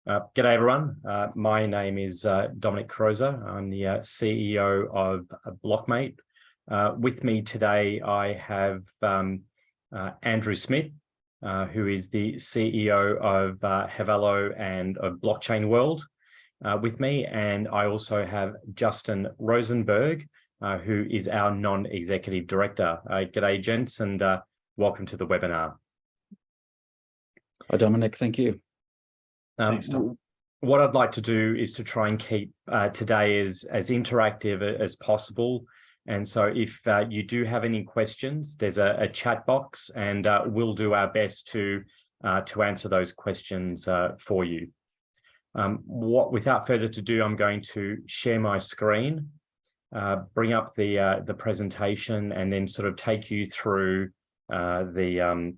G'day everyone. My name is Dom Carosa. I'm the CEO of Blockmate. With me today, I have Andrew Smith, who is the CEO of Havello and of Blockchain World with me. And I also have Justin Rosenberg, who is our non-executive director. G'day gents, and welcome to the webinar. Hi, Dominic. Thank you. Thanks, Tom. What I'd like to do is to try and keep today as interactive as possible. And so if you do have any questions, there's a chat box, and we'll do our best to answer those questions for you. Without further ado, I'm going to share my screen, bring up the presentation, and then sort of take you through the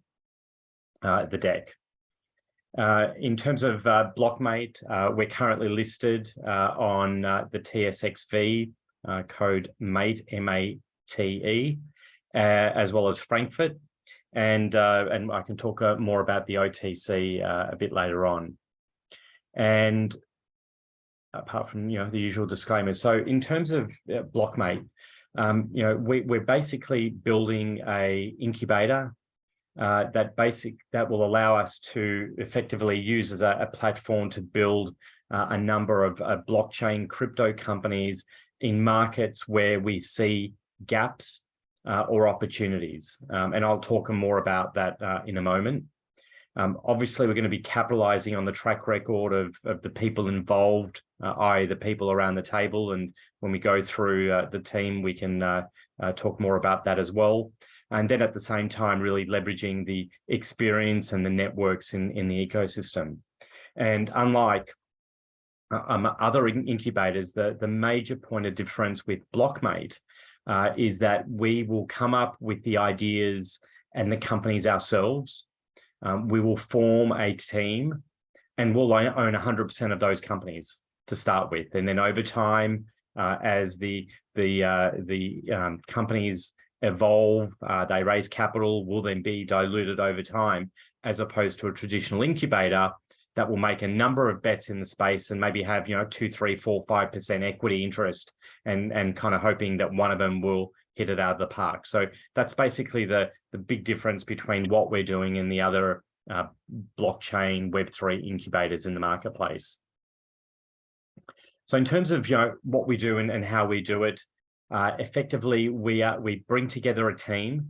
deck. In terms of Blockmate, we're currently listed on the TSXv, code MATE, M-A-T-E, as well as Frankfurt, and I can talk more about the OTC a bit later on. And apart from the usual disclaimers, so in terms of Blockmate, we're basically building a incubator that will allow us to effectively use as a platform to build a number of blockchain crypto companies in markets where we see gaps or opportunities. And I'll talk more about that in a moment. Obviously, we're going to be capitalizing on the track record of the people involved, i.e. the people around the table. And when we go through the team, we can talk more about that as well. And then at the same time, really leveraging the experience and the networks in the ecosystem. And unlike other incubators, the major point of difference with Blockmate is that we will come up with the ideas and the companies ourselves. We will form a team, and we'll own 100% of those companies to start with. And then over time, as the companies evolve, they raise capital, will then be diluted over time, as opposed to a traditional incubator that will make a number of bets in the space and maybe have 2, 3, 4, 5% equity interest, and kind of hoping that one of them will hit it out of the park. So that's basically the big difference between what we're doing and the other blockchain Web3 incubators in the marketplace. So in terms of what we do and how we do it, effectively, we bring together a team.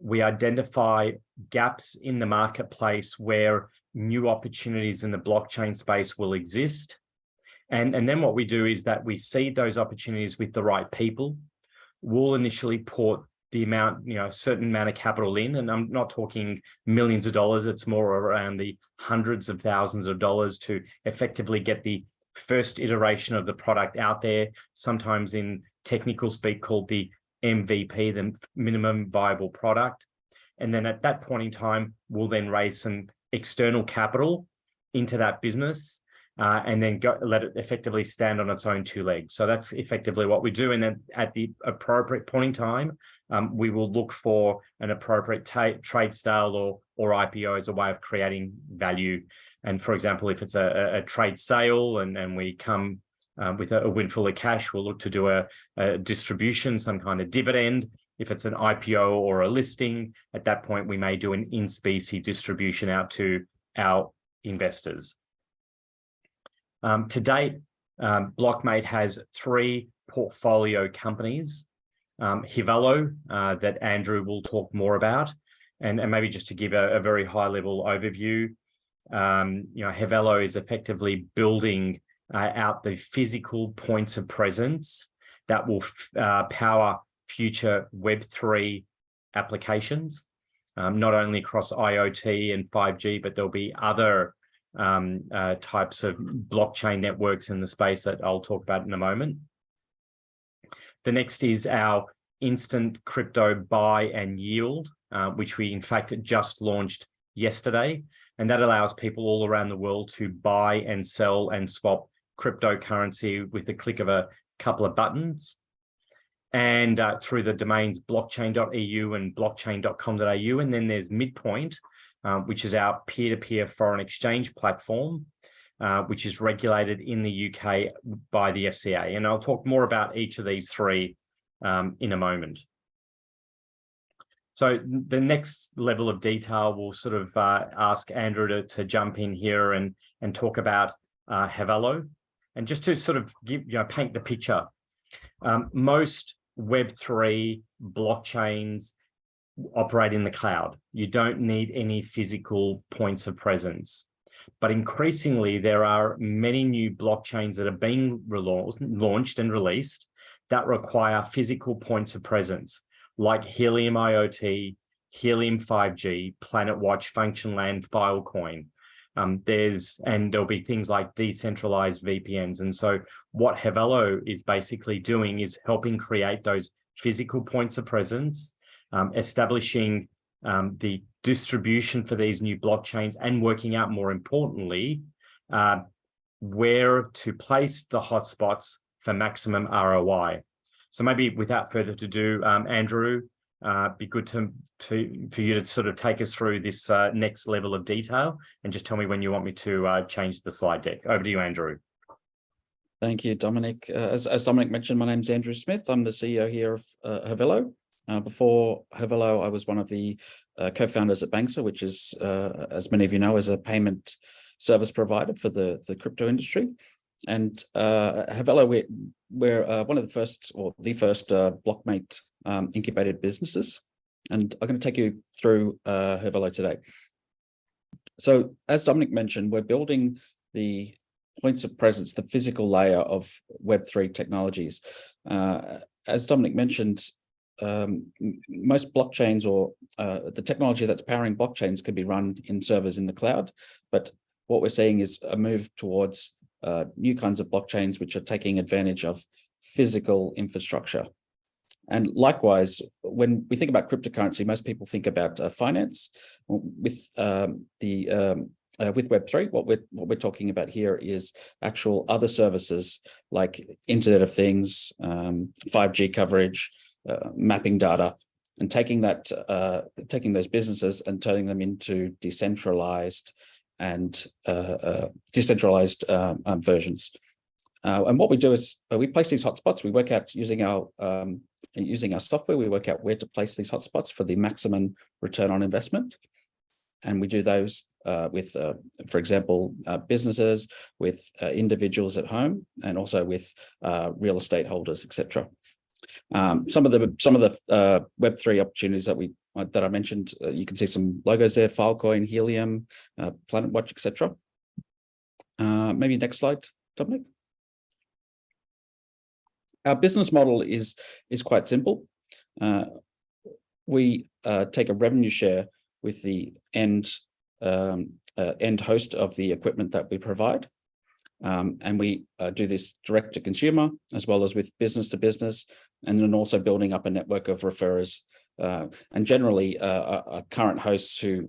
We identify gaps in the marketplace where new opportunities in the blockchain space will exist. And then what we do is that we seed those opportunities with the right people. We'll initially put the amount, certain amount of capital in, and I'm not talking millions of dollars. It's more around the hundreds of thousands of dollars to effectively get the first iteration of the product out there, sometimes in technical speak called the MVP, the minimum viable product. And then at that point in time, we'll then raise some external capital into that business, and then let it effectively stand on its own 2 legs. So that's effectively what we do. And then at the appropriate point in time, we will look for an appropriate trade sale or IPO as a way of creating value. And for example, if it's a trade sale and we come with a windfall of cash, we'll look to do a distribution, some kind of dividend. If it's an IPO or a listing, at that point, we may do an in-specie distribution out to our investors. To date, Blockmate has 3 portfolio companies. Havello, that Andrew will talk more about, and maybe just to give a very high-level overview, Havello is effectively building out the physical points of presence that will power future Web3 applications, not only across IoT and 5G, but there'll be other types of blockchain networks in the space that I'll talk about in a moment. The next is our instant crypto buy and yield, which we in fact just launched yesterday. And that allows people all around the world to buy and sell and swap cryptocurrency with the click of a couple of buttons. And through the domains blockchain.eu and blockchain.com.au. And then there's Midpoint, which is our peer-to-peer foreign exchange platform. which is regulated in the UK by the FCA. And I'll talk more about each of these three in a moment. So the next level of detail, we'll sort of ask Andrew to jump in here and talk about Havello. And just to sort of paint the picture, most Web3 blockchains operate in the cloud. You don't need any physical points of presence. But increasingly, there are many new blockchains that are being launched and released that require physical points of presence, like Helium IoT, Helium 5G, PlanetWatch, FunctionLand, Filecoin. There'll be things like decentralized VPNs. And so what Havello is basically doing is helping create those physical points of presence, establishing the distribution for these new blockchains, and working out, more importantly, where to place the hotspots for maximum ROI. So maybe without further ado, Andrew, be good for you to sort of take us through this next level of detail, and just tell me when you want me to change the slide deck. Over to you, Andrew. Thank you, Dominic. As Dominic mentioned, my name's Andrew Smith. I'm the CEO here of Havello. Before Havello, I was one of the co-founders at Banksa, which is, as many of you know, is a payment service provider for the crypto industry. And Havello, we're one of the first, or the first Blockmate incubated businesses. And I'm going to take you through Havello today. So as Dominic mentioned, we're building the points of presence, the physical layer of Web3 technologies. As Dominic mentioned, most blockchains, or the technology that's powering blockchains, can be run in servers in the cloud. But what we're seeing is a move towards new kinds of blockchains, which are taking advantage of physical infrastructure. And likewise, when we think about cryptocurrency, most people think about finance. With Web3, what we're talking about here is actual other services like Internet of Things, 5G coverage, mapping data, and taking those businesses and turning them into decentralized versions. And what we do is we place these hotspots. We work out using our software. We work out where to place these hotspots for the maximum return on investment, and we do those with, for example, businesses, with individuals at home, and also with real estate holders, etc. Some of the Web3 opportunities that I mentioned, you can see some logos there: Filecoin, Helium, PlanetWatch, etc. Maybe next slide, Dominic. Our business model is quite simple. We take a revenue share with the end host of the equipment that we provide. And we do this direct to consumer, as well as with business to business, and then also building up a network of referrers, and generally current hosts who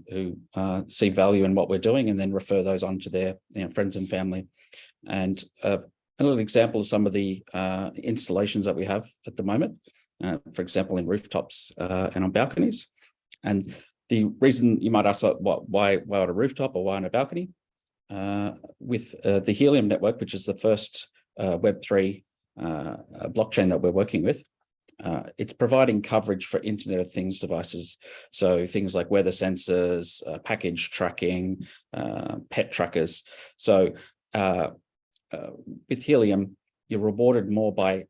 see value in what we're doing, and then refer those on to their friends and family. And a little example of some of the installations that we have at the moment, for example, in rooftops and on balconies. And the reason you might ask, why on a rooftop or why on a balcony? With the Helium network, which is the first Web3 blockchain that we're working with, it's providing coverage for Internet of Things devices. So things like weather sensors, package tracking, pet trackers. So with Helium, you're rewarded more by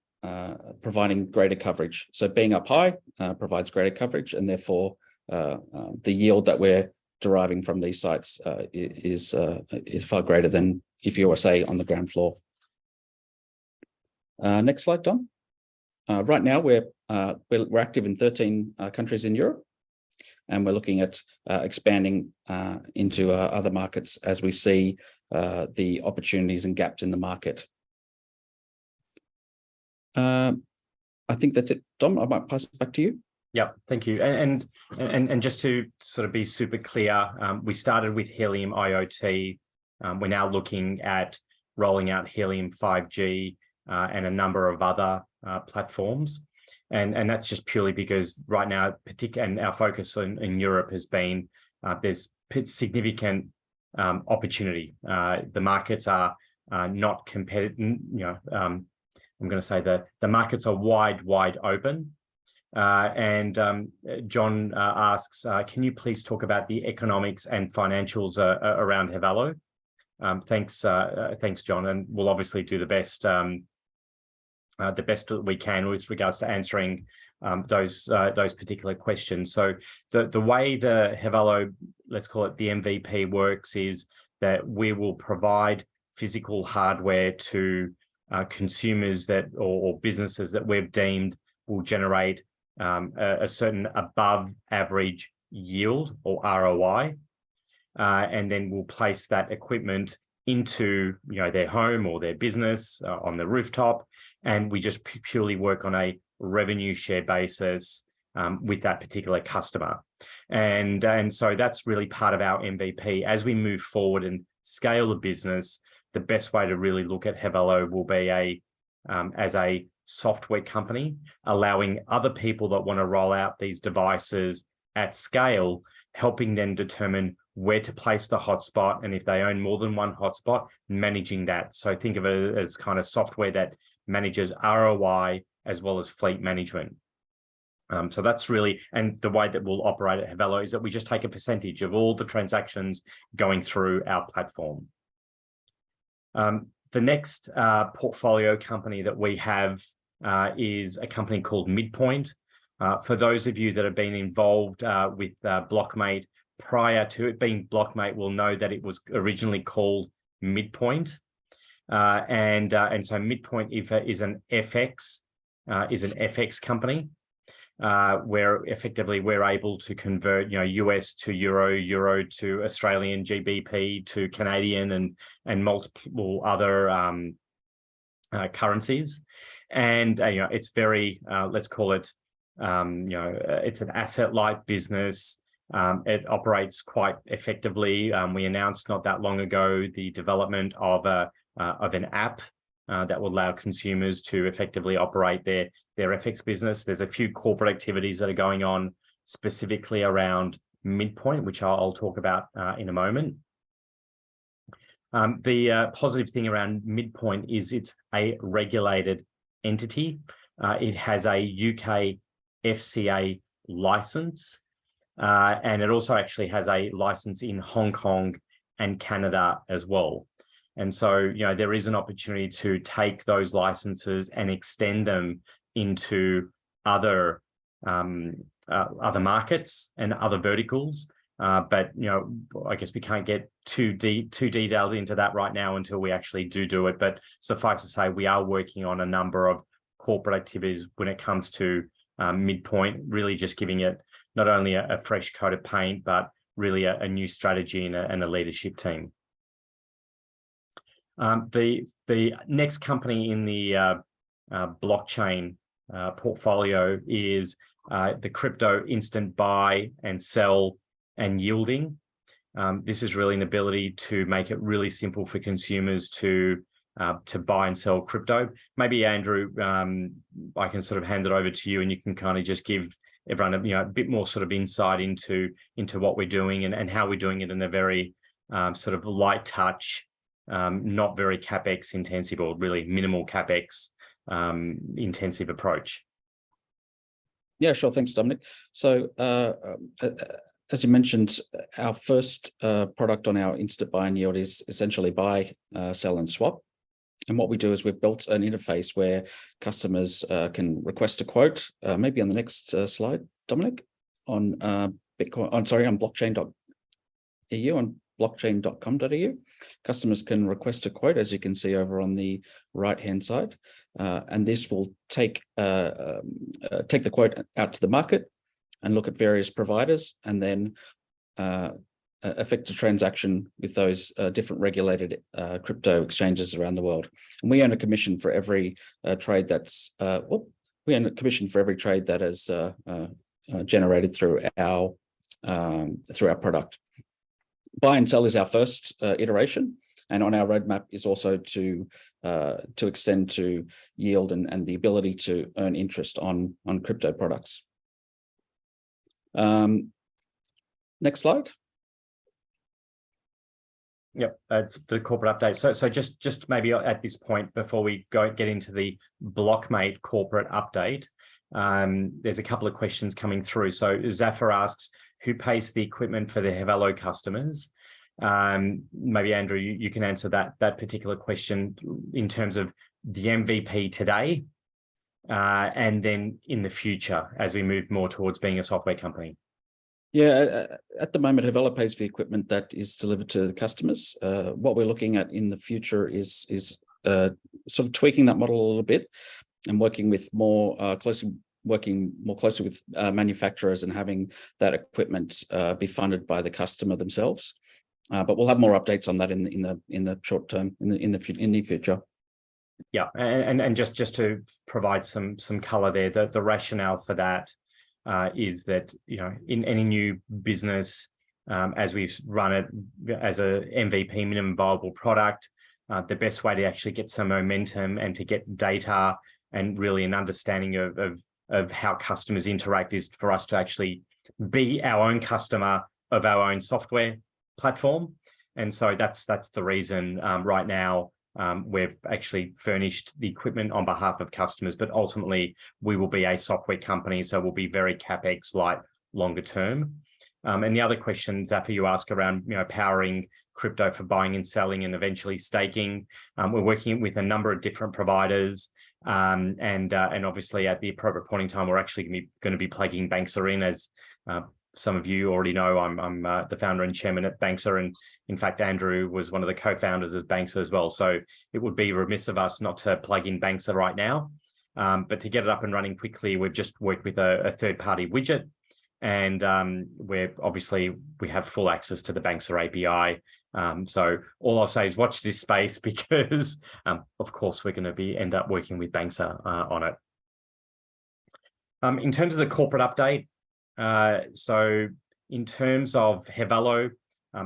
providing greater coverage. So being up high provides greater coverage, and therefore the yield that we're deriving from these sites is far greater than if you were, say, on the ground floor. Next slide, Dom. Right now, we're active in 13 countries in Europe, and we're looking at expanding into other markets as we see the opportunities and gaps in the market. I think that's it, Dom. I might pass it back to you. Yeah, thank you. And just to sort of be super clear, we started with Helium IoT. We're now looking at rolling out Helium 5G and a number of other platforms. And that's just purely because right now, and our focus in Europe has been there's significant opportunity. The markets are not competitive. I'm going to say that the markets are wide open. John asks, can you please talk about the economics and financials around Havello? Thanks, John, and we'll obviously do the best that we can with regards to answering those particular questions. So the way the Havello, let's call it the MVP, works is that we will provide physical hardware to consumers that or businesses that we've deemed will generate a certain above average yield or ROI, and then we'll place that equipment into their home or their business on the rooftop, and we just purely work on a revenue share basis with that particular customer. And so that's really part of our MVP. As we move forward and scale the business, the best way to really look at Havello will be as a software company, allowing other people that want to roll out these devices at scale, helping them determine where to place the hotspot, and if they own more than one hotspot, managing that. So think of it as kind of software that manages ROI as well as fleet management. So that's really, and the way that we'll operate at Havello is that we just take a percentage of all the transactions going through our platform. The next portfolio company that we have is a company called Midpoint. For those of you that have been involved with Blockmate prior to it being Blockmate will know that it was originally called Midpoint. And so Midpoint is an FX company where effectively we're able to convert US to euro to Australian GBP to Canadian and multiple other currencies. And it's very let's call it it's an asset light business. It operates quite effectively. We announced not that long ago the development of an app that will allow consumers to effectively operate their FX business. There's a few corporate activities that are going on specifically around Midpoint, which I'll talk about in a moment. The positive thing around Midpoint is it's a regulated entity. It has a UK FCA license, and it also actually has a license in Hong Kong and Canada as well. And so, there is an opportunity to take those licenses and extend them into other markets and other verticals. But I guess we can't get too detailed into that right now until we actually do it. But suffice to say, we are working on a number of corporate activities when it comes to Midpoint, really just giving it not only a fresh coat of paint, but really a new strategy and a leadership team. The next company in the blockchain portfolio is the crypto instant buy and sell and yielding. This is really an ability to make it really simple for consumers to buy and sell crypto. Maybe Andrew, I can sort of hand it over to you, and you can kind of just give everyone a bit more sort of insight into what we're doing and how we're doing it in a very sort of light touch, not very CapEx intensive, or really minimal CapEx intensive approach. Yeah, sure. Thanks, Dominic. So as you mentioned, our first product on our instant buy and yield is essentially buy, sell and swap. And what we do is we've built an interface where customers can request a quote, maybe on the next slide, Dominic, on Bitcoin, on blockchain.eu, on blockchain.com.au. Customers can request a quote, as you can see over on the right-hand side, and this will take the quote out to the market and look at various providers, and then effect a transaction with those different regulated crypto exchanges around the world. And we earn a commission for every trade that's is generated through our product. Buy and sell is our first iteration, and on our roadmap is also to extend to yield and the ability to earn interest on crypto products. Next slide. Yep, that's the corporate update. So just maybe at this point, before we get into the Blockmate corporate update, there's a couple of questions coming through. So Zafar asks, who pays the equipment for the Havello customers? Maybe Andrew, you can answer that particular question in terms of the MVP today, and then in the future as we move more towards being a software company. Yeah, at the moment, Havello pays for the equipment that is delivered to the customers. What we're looking at in the future is sort of tweaking that model a little bit and working more closely with manufacturers and having that equipment be funded by the customer themselves. But we'll have more updates on that in the short term, in the future. Yeah, and just to provide some color there, the rationale for that is that, you know, in any new business, as we've run it as a MVP, minimum viable product, the best way to actually get some momentum and to get data and really an understanding of how customers interact is for us to actually be our own customer of our own software platform. And so that's the reason right now we've actually furnished the equipment on behalf of customers, but ultimately we will be a software company, so we'll be very CapEx light longer term. And the other question, Zafar, you ask around, you know, powering crypto for buying and selling and eventually staking. We're working with a number of different providers, and obviously at the appropriate point in time, we're actually going to be plugging Banxa in. As some of you already know, I'm the founder and chairman at Banxa, and in fact, Andrew was one of the co-founders as Banxa as well. So it would be remiss of us not to plug in Banxa right now. But to get it up and running quickly, we've just worked with a third-party widget, and we have full access to the Banxa API. So all I'll say is watch this space, because of course we're going to end up working with Banxa on it. In terms of the corporate update, so in terms of Havello,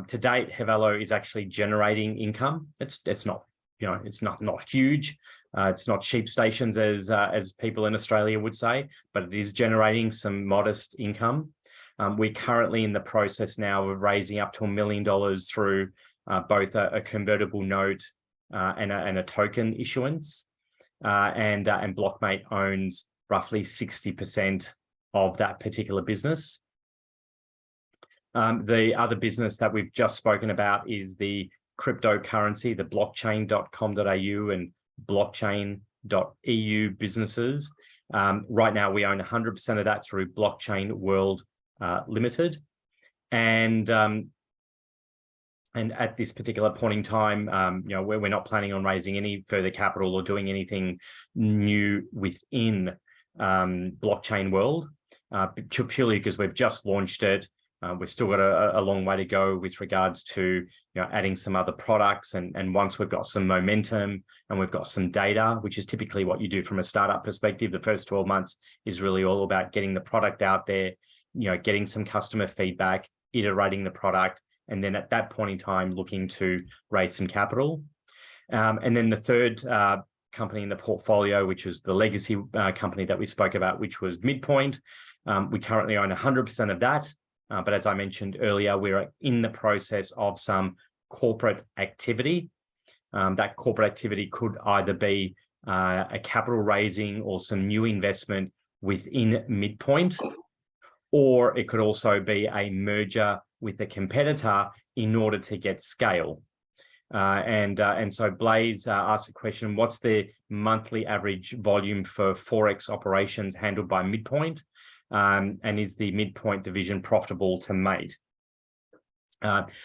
to date, Havello is actually generating income. It's not, you know, it's not huge. It's not sheep stations as people in Australia would say, but it is generating some modest income. We're currently in the process now of raising up to $1 million through both a convertible note and a token issuance. And Blockmate owns roughly 60% of that particular business. The other business that we've just spoken about is the cryptocurrency, the blockchain.com.au and blockchain.eu businesses. Right now, we own 100% of that through Blockchain World Limited. And at this particular point in time, you know, we're not planning on raising any further capital or doing anything new within Blockchain World, purely because we've just launched it. We've still got a long way to go with regards to, you know, adding some other products. And once we've got some momentum and we've got some data, which is typically what you do from a startup perspective, the first 12 months is really all about getting the product out there, you know, getting some customer feedback, iterating the product, and then at that point in time, looking to raise some capital. And then the third company in the portfolio, which was the legacy company that we spoke about, which was Midpoint. We currently own 100% of that. But as I mentioned earlier, we're in the process of some corporate activity. That corporate activity could either be a capital raising or some new investment within Midpoint, or it could also be a merger with a competitor in order to get scale. And so Blaze asked a question, what's the monthly average volume for Forex operations handled by Midpoint? And is the Midpoint division profitable to Mate?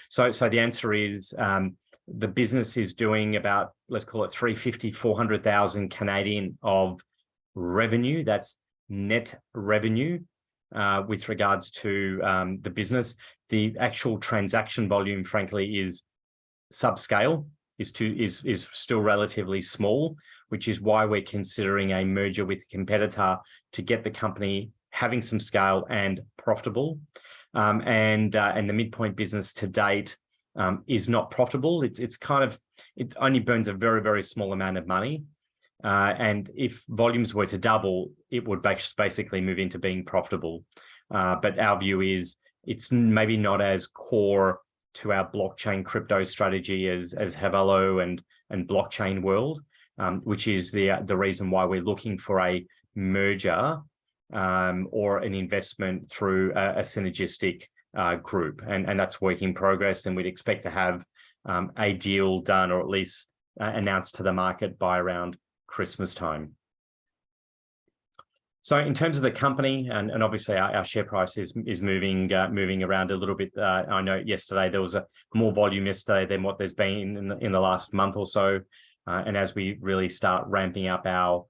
So the answer is the business is doing about, let's call it 350,000-400,000 Canadian of revenue. That's net revenue with regards to the business. The actual transaction volume, frankly, is subscale, is still relatively small, which is why we're considering a merger with a competitor to get the company having some scale and profitable. And the Midpoint business to date is not profitable. It only burns a very, very small amount of money. And if volumes were to double, it would basically move into being profitable. But our view is it's maybe not as core to our blockchain crypto strategy as Havello and Blockchain World, which is the reason why we're looking for a merger or an investment through a synergistic group, and that's work in progress, and we'd expect to have a deal done or at least announced to the market by around Christmas time. So in terms of the company, and obviously our share price is moving around a little bit. I know yesterday there was more volume yesterday than what there's been in the last month or so, and as we really start ramping up our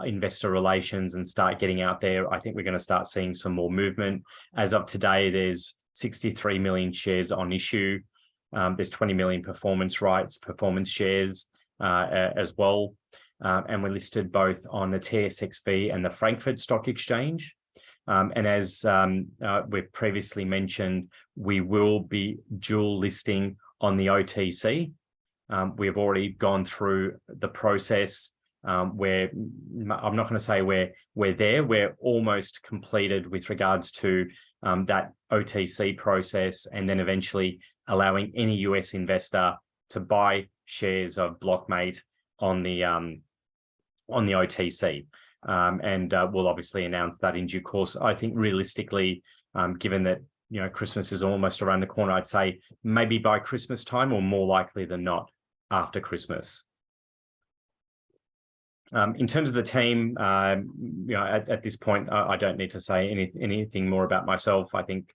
investor relations and start getting out there, I think we're going to start seeing some more movement. As of today, there's 63 million shares on issue. There's 20 million performance shares as well. And we're listed both on the TSXv and the Frankfurt Stock Exchange. And as we've previously mentioned, we will be dual listing on the OTC. We've already gone through the process where I'm not going to say we're there. We're almost completed with regards to that OTC process, and then eventually allowing any US investor to buy shares of Blockmate on the OTC. And we'll obviously announce that in due course. I think realistically, given that Christmas is almost around the corner, I'd say maybe by Christmas time, or more likely than not after Christmas. In terms of the team, at this point, I don't need to say anything more about myself. I think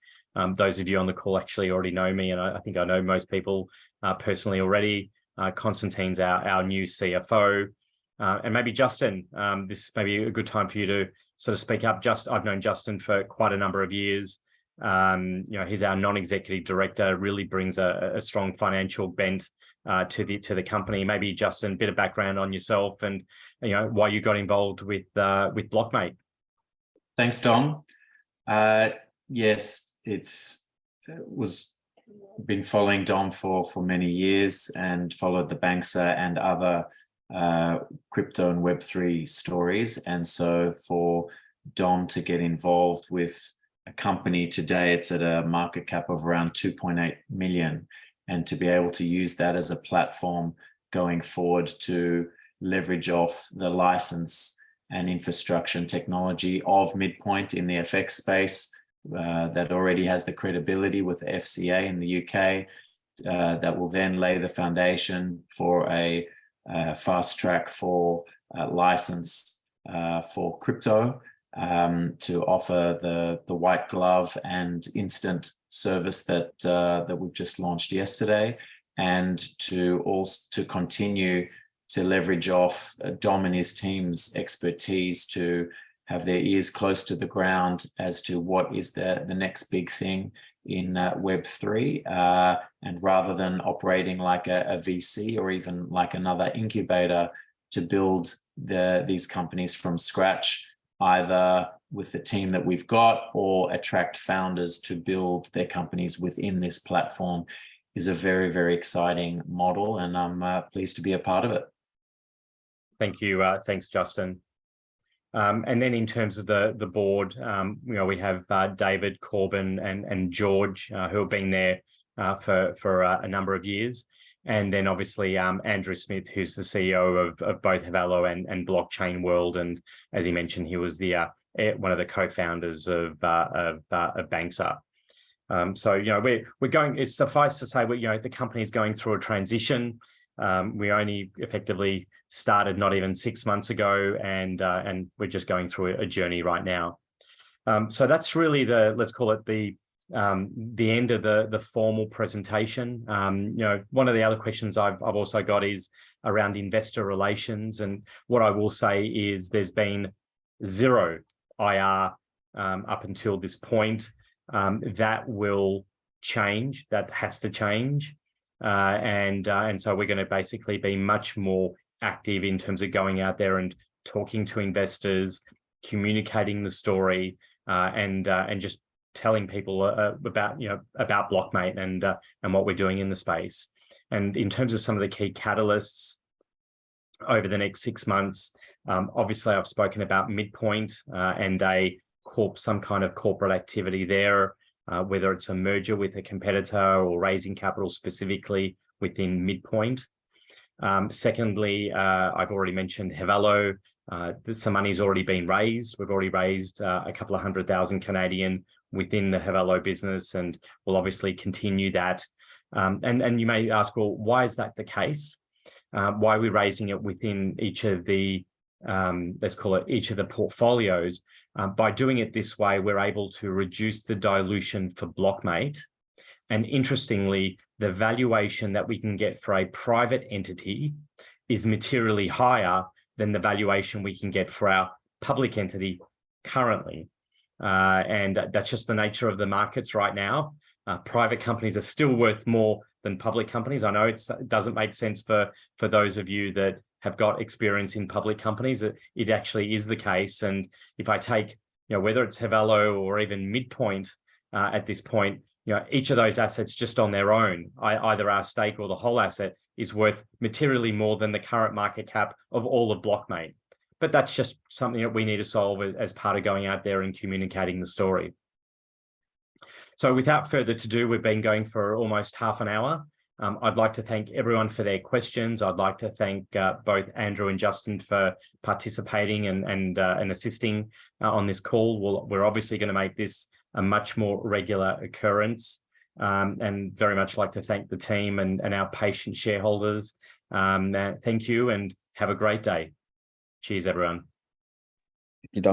those of you on the call actually already know me, and I think I know most people personally already. Constantine's our new CFO. And maybe Justin, this may be a good time for you to sort of speak up. I've known Justin for quite a number of years. He's our non-executive director, really brings a strong financial bent to the company. Maybe Justin, a bit of background on yourself and why you got involved with Blockmate. Thanks, Dom. Yes, been following Dom for many years and followed the Banksa and other crypto and Web3 stories. And so for Dom to get involved with a company today, it's at a market cap of around 2.8 million, and to be able to use that as a platform going forward to leverage off the license and infrastructure and technology of Midpoint in the FX space that already has the credibility with the FCA in the UK, that will then lay the foundation for a fast track for license for crypto, to offer the white glove and instant service that we've just launched yesterday, and to continue to leverage off Dom and his team's expertise to have their ears close to the ground as to what is the next big thing in Web3, and rather than operating like a VC or even like another incubator, to build these companies from scratch, either with the team that we've got or attract founders to build their companies within this platform, is a very, very exciting model, and I'm pleased to be a part of it. Thank you. Thanks, Justin. And then in terms of the board, we have David, Corbin, and George, who have been there for a number of years. And then obviously Andrew Smith, who's the CEO of both Havello and Blockchain World. And as he mentioned, he was one of the co-founders of Banksa. So we're going. It's suffice to say, the company is going through a transition. We only effectively started not even 6 months ago, and we're just going through a journey right now. So that's really let's call it the end of the formal presentation. One of the other questions I've also got is around investor relations, and what I will say is there's been zero IR up until this point. That will change. That has to change. And so we're going to basically be much more active in terms of going out there and talking to investors, communicating the story, and just telling people about Blockmate and what we're doing in the space. And in terms of some of the key catalysts over the next 6 months, obviously I've spoken about Midpoint and some kind of corporate activity there. whether it's a merger with a competitor or raising capital specifically within Midpoint. Secondly, I've already mentioned Havello. Some money's already been raised. We've already raised a couple of 100,000 Canadian within the Havello business, and we'll obviously continue that. And you may ask, well, why is that the case? Why are we raising it within each of the, let's call it each of the portfolios? By doing it this way, we're able to reduce the dilution for Blockmate. And interestingly, the valuation that we can get for a private entity is materially higher than the valuation we can get for our public entity currently. And that's just the nature of the markets right now. Private companies are still worth more than public companies. I know it doesn't make sense for those of you that have got experience in public companies. It actually is the case. And if I take, whether it's Havello or even Midpoint at this point, each of those assets just on their own, either our stake or the whole asset, is worth materially more than the current market cap of all of Blockmate. But that's just something that we need to solve as part of going out there and communicating the story. So without further ado, we've been going for almost half an hour. I'd like to thank everyone for their questions. I'd like to thank both Andrew and Justin for participating and assisting on this call. We're obviously going to make this a much more regular occurrence, and very much like to thank the team and our patient shareholders. Thank you and have a great day. Cheers, everyone. Thank you, Dom.